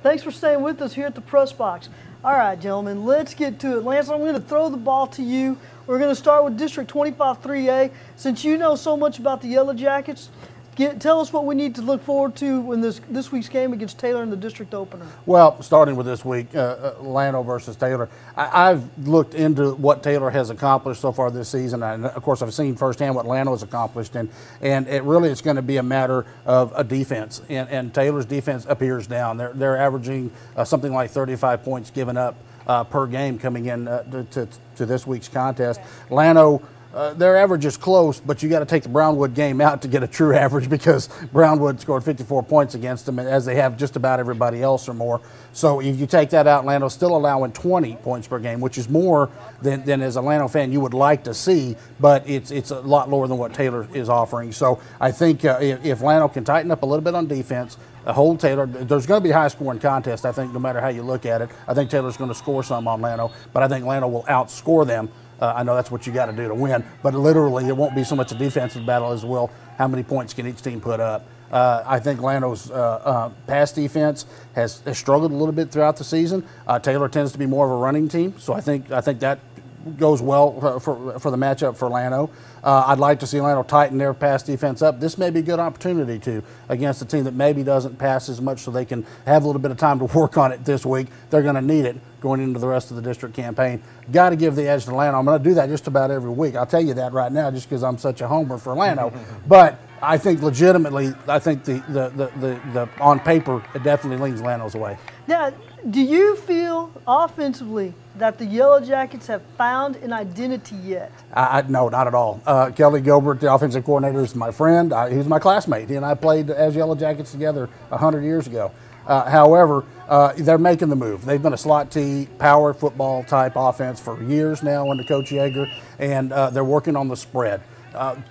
Thanks for staying with us here at the Press Box. All right, gentlemen, let's get to it. Lance, I'm going to throw the ball to you. We're going to start with District 25-3A. Since you know so much about the Yellowjackets, tell us what we need to look forward to in this week's game against Taylor in the district opener. Well, starting with this week, Llano versus Taylor, I've looked into what Taylor has accomplished so far this season, and of course I've seen firsthand what Llano has accomplished, and it really is going to be a matter of a defense, and Taylor's defense appears down. They're averaging something like 35 points given up per game coming in to this week's contest. Llano, their average is close, but you got to take the Brownwood game out to get a true average, because Brownwood scored 54 points against them, as they have just about everybody else or more. So if you take that out, Llano's still allowing 20 points per game, which is more than as a Llano fan you would like to see, but it's a lot lower than what Taylor is offering. So I think if Llano can tighten up a little bit on defense, hold Taylor, there's going to be a high-scoring contest, I think, no matter how you look at it. I think Taylor's going to score some on Llano, but I think Llano will outscore them. I know that's what you got to do to win, but literally it won't be so much a defensive battle as well. How many points can each team put up? I think Llano's pass defense has struggled a little bit throughout the season. Taylor tends to be more of a running team, so I think that goes well for the matchup for Llano. I'd like to see Llano tighten their pass defense up. This may be a good opportunity to against a team that maybe doesn't pass as much, so they can have a little bit of time to work on it this week. They're going to need it going into the rest of the district campaign. Got to give the edge to Llano. I'm going to do that just about every week. I'll tell you that right now, just because I'm such a homer for Llano. But I think legitimately, I think the on paper, it definitely leans Llano's way. Now, do you feel offensively that the Yellowjackets have found an identity yet? No, not at all. Kelly Gilbert, the offensive coordinator, is my friend. He's my classmate. He and I played as Yellowjackets together 100 years ago. However, they're making the move. They've been a slot T, power football type offense for years now under Coach Yeager, and they're working on the spread.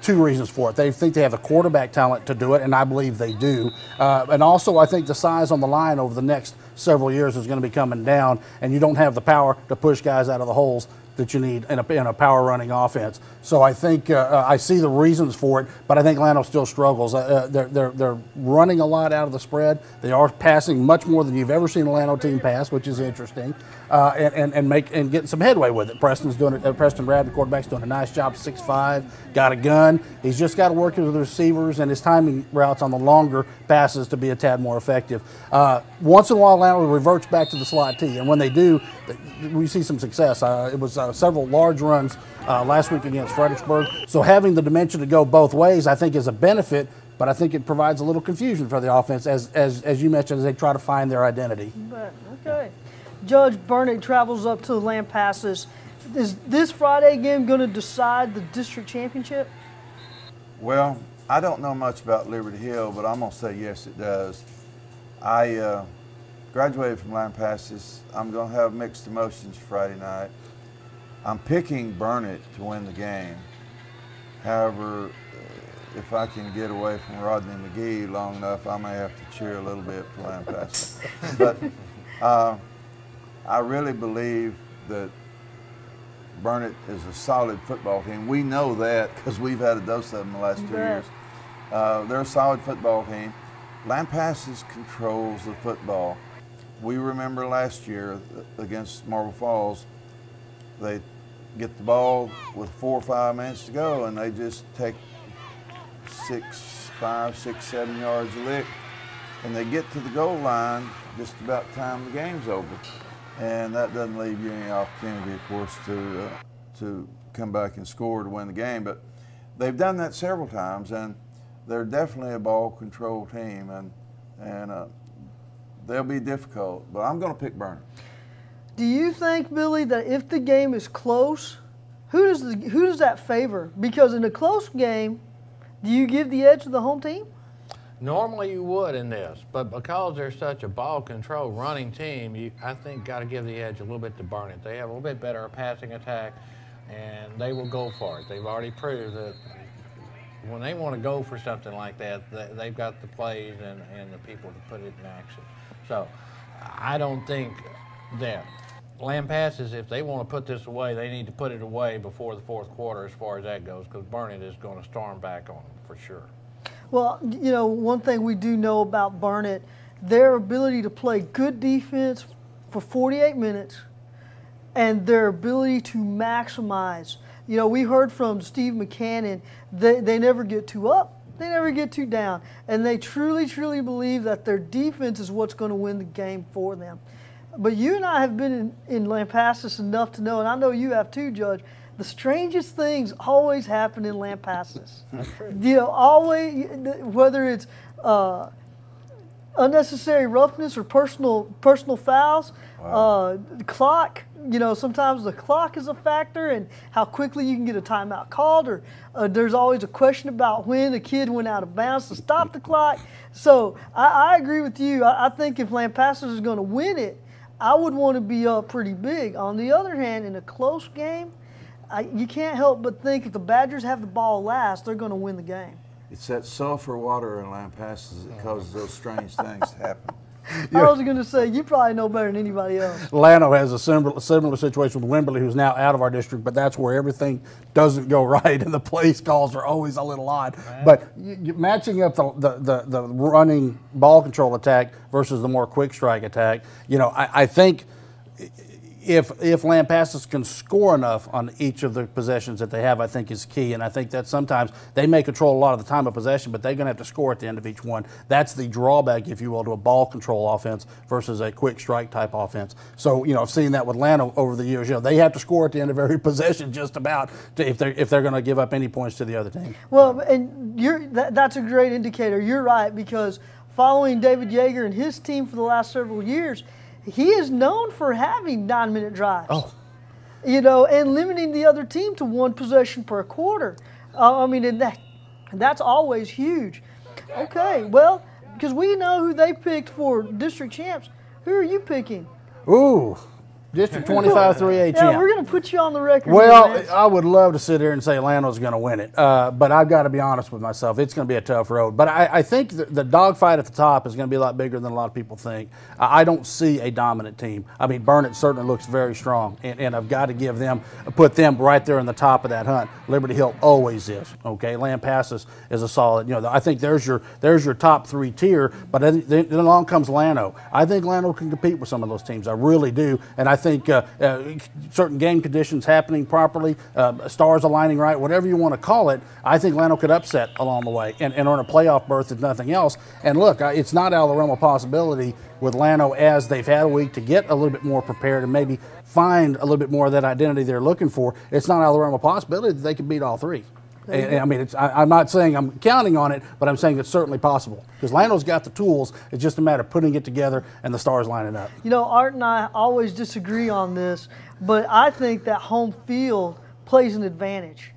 Two reasons for it. They think they have the quarterback talent to do it, and I believe they do. And also, I think the size on the line over the next several years is going to be coming down, and you don't have the power to push guys out of the holes that you need in a power running offense. So I think I see the reasons for it, but I think Llano still struggles. They're running a lot out of the spread. They are passing much more than you've ever seen a Llano team pass, which is interesting, and getting some headway with it. Preston's doing it. Preston Brad, the quarterback's doing a nice job. 6'5", got a gun. He's just got to work with the receivers and his timing routes on the longer passes to be a tad more effective. Once in a while, Llano reverts back to the slot T, and when they do, we see some success. It was several large runs last week against Fredericksburg. So having the dimension to go both ways, I think, is a benefit, but I think it provides a little confusion for the offense, as you mentioned, as they try to find their identity. Okay. Judge Burnet travels up to Lampasas. Is this Friday game going to decide the district championship? Well, I don't know much about Liberty Hill, but I'm going to say yes, it does. I graduated from Lampasas. I'm going to have mixed emotions Friday night. I'm picking Burnet to win the game. However, if I can get away from Rodney McGee long enough, I may have to cheer a little bit for Lampasas. But I really believe that Burnet is a solid football team. We know that because we've had a dose of them the last 2 years. They're a solid football team. Lampasas controls the football. We remember last year against Marble Falls, they get the ball with 4 or 5 minutes to go, and they just take 5, 6, 7 yards a lick, and they get to the goal line just about the time the game's over. And that doesn't leave you any opportunity, of course, to come back and score to win the game. But they've done that several times, and they're definitely a ball control team, and they'll be difficult. But I'm going to pick Burnet. Do you think, Billy, that if the game is close, who does that favor? Because in a close game, do you give the edge to the home team? Normally you would in this, but because they're such a ball control running team, I think got to give the edge a little bit to Burnet. They have a little bit better passing attack, and they will go for it. They've already proved that when they want to go for something like that, they've got the plays and the people to put it in action. So I don't think that Lampasas, if they want to put this away, they need to put it away before the fourth quarter as far as that goes, because Burnet is going to storm back on them for sure. Well, you know, one thing we do know about Burnet their ability to play good defense for 48 minutes and their ability to maximize. You know, we heard from Steve McCannon, they never get too up, they never get too down, and they truly, truly believe that their defense is what's going to win the game for them. But you and I have been in Lampasas enough to know, and I know you have too, Judge, the strangest things always happen in Lampasas. That's true. You know, always, whether it's unnecessary roughness or personal fouls, the clock, you know, sometimes the clock is a factor and how quickly you can get a timeout called, or there's always a question about when a kid went out of bounds to stop the clock. So I agree with you. I think if Lampasas is going to win it, I would want to be up pretty big. On the other hand, in a close game, you can't help but think if the Badgers have the ball last, they're going to win the game. It's that sulfur water in Lampasas that causes those strange things to happen. I was going to say, you probably know better than anybody else. Llano has a similar situation with Wimberley, who's now out of our district, but that's where everything doesn't go right, and the place calls are always a little odd. But matching up the running ball control attack versus the more quick strike attack, you know, I think if Lampasas can score enough on each of the possessions that they have, I think is key. And I think that sometimes they may control a lot of the time of possession, but they're going to have to score at the end of each one. That's the drawback, if you will, to a ball control offense versus a quick strike type offense. So, you know, I've seen that with Llano over the years. You know, they have to score at the end of every possession just about if they're going to give up any points to the other team. Well, and that's a great indicator. You're right, because following David Yeager and his team for the last several years, he is known for having 9-minute drives. Oh. You know, and limiting the other team to one possession per quarter. I mean, and that's always huge. Okay, well, because we know who they picked for district champs. Who are you picking? Ooh, District 25 3A champ. Yeah, we're going to put you on the record. Well, here, I would love to sit here and say Llano's going to win it, but I've got to be honest with myself. It's going to be a tough road. But I think the dogfight at the top is going to be a lot bigger than a lot of people think. I don't see a dominant team. I mean, Burnet certainly looks very strong, and I've got to put them right there in the top of that hunt. Liberty Hill always is. Okay, Lampasas is a solid. You know, I think there's your top three tier. But then along comes Llano. I think Llano can compete with some of those teams. I really do, and I think certain game conditions happening properly, stars aligning right, whatever you want to call it, I think Llano could upset along the way and earn a playoff berth if nothing else. And look, it's not out of the realm of possibility with Llano, as they've had a week to get a little bit more prepared and maybe find a little bit more of that identity they're looking for. It's not out of the realm of possibility that they could beat all three. I mean, I'm not saying I'm counting on it, but I'm saying it's certainly possible. Because Llano's got the tools. It's just a matter of putting it together and the stars lining up. You know, Art and I always disagree on this, but I think that home field plays an advantage.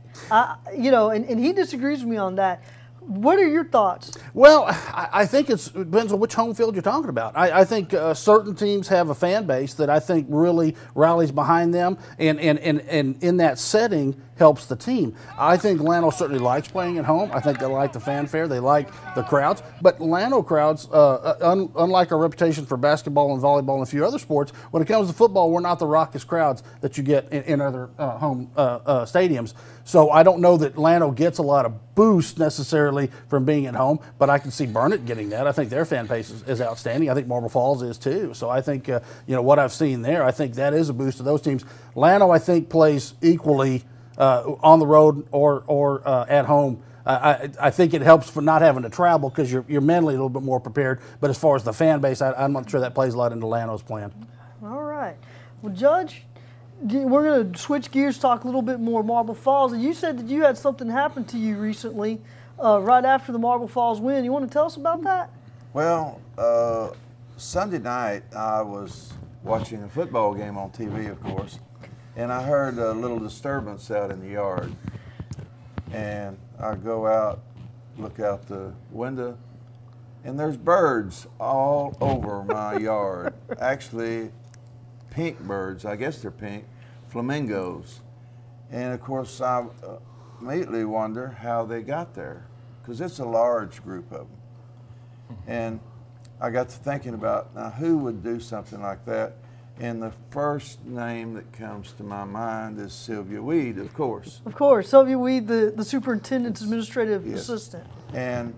You know, and he disagrees with me on that. What are your thoughts? Well, I think it depends on which home field you're talking about. I think certain teams have a fan base that I think really rallies behind them, and in that setting helps the team. I think Llano certainly likes playing at home. I think they like the fanfare. They like the crowds. But Llano crowds, unlike our reputation for basketball and volleyball and a few other sports, when it comes to football, we're not the raucous crowds that you get in other home stadiums. So I don't know that Llano gets a lot of boost necessarily from being at home, but I can see Burnet getting that. I think their fan base is outstanding. I think Marble Falls is too. So I think, you know, what I've seen there, I think that is a boost to those teams. Llano, I think, plays equally on the road or at home. I think it helps for not having to travel because you're mentally a little bit more prepared. But as far as the fan base, I'm not sure that plays a lot into Llano's plan. All right. Well, Judge, we're going to switch gears, talk a little bit more Marble Falls. And you said that you had something happen to you recently right after the Marble Falls win. You want to tell us about that? Well, Sunday night I was watching a football game on TV, of course, and I heard a little disturbance out in the yard. And I go out, look out the window, and there's birds all over my yard. Actually, pink birds, I guess they're pink, flamingos. And of course, I immediately wonder how they got there, because it's a large group of them. And I got to thinking about, now who would do something like that? And the first name that comes to my mind is Sylvia Weed, of course. Of course, Sylvia Weed, the superintendent's administrative assistant. And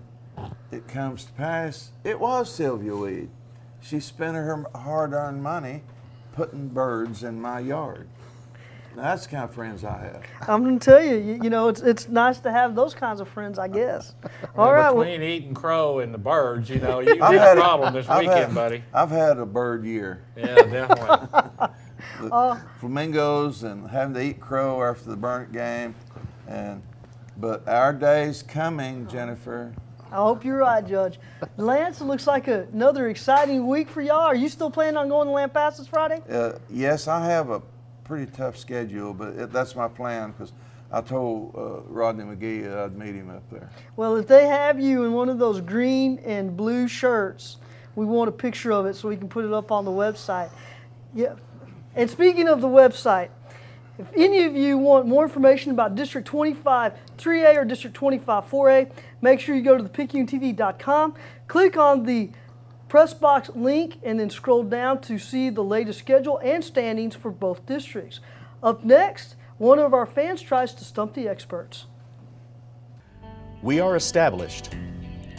it comes to pass, it was Sylvia Weed. She spent her hard-earned money putting birds in my yard. Now, that's the kind of friends I have. I'm going to tell you, you know, it's nice to have those kinds of friends, I guess. All right. Between eating crow and the birds, you know, you've got a problem this weekend, buddy. I've had a bird year. Yeah, definitely. Flamingos and having to eat crow after the Burnet game, but our day's coming, Jennifer. I hope you're right, Judge. Lance, it looks like another exciting week for y'all. Are you still planning on going to Lampasas Friday? Yes, I have a pretty tough schedule, but that's my plan because I told Rodney McGee that I'd meet him up there. Well, if they have you in one of those green and blue shirts, we want a picture of it so we can put it up on the website. Yeah. And speaking of the website, if any of you want more information about District 25 3A or District 25 4A, make sure you go to thepicayunetv.com, click on the press box link, and then scroll down to see the latest schedule and standings for both districts. Up next, one of our fans tries to stump the experts. We are established.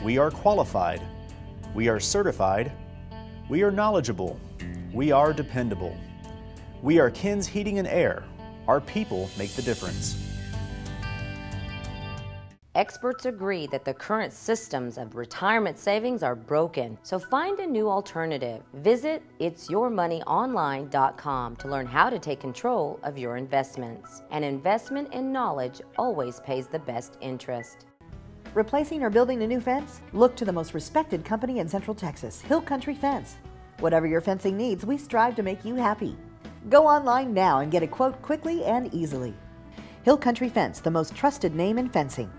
We are qualified. We are certified. We are knowledgeable. We are dependable. We are Ken's Heating and Air. Our people make the difference. Experts agree that the current systems of retirement savings are broken, so find a new alternative. Visit itsyourmoneyonline.com to learn how to take control of your investments. An investment in knowledge always pays the best interest. Replacing or building a new fence? Look to the most respected company in Central Texas, Hill Country Fence. Whatever your fencing needs, we strive to make you happy. Go online now and get a quote quickly and easily. Hill Country Fence, the most trusted name in fencing.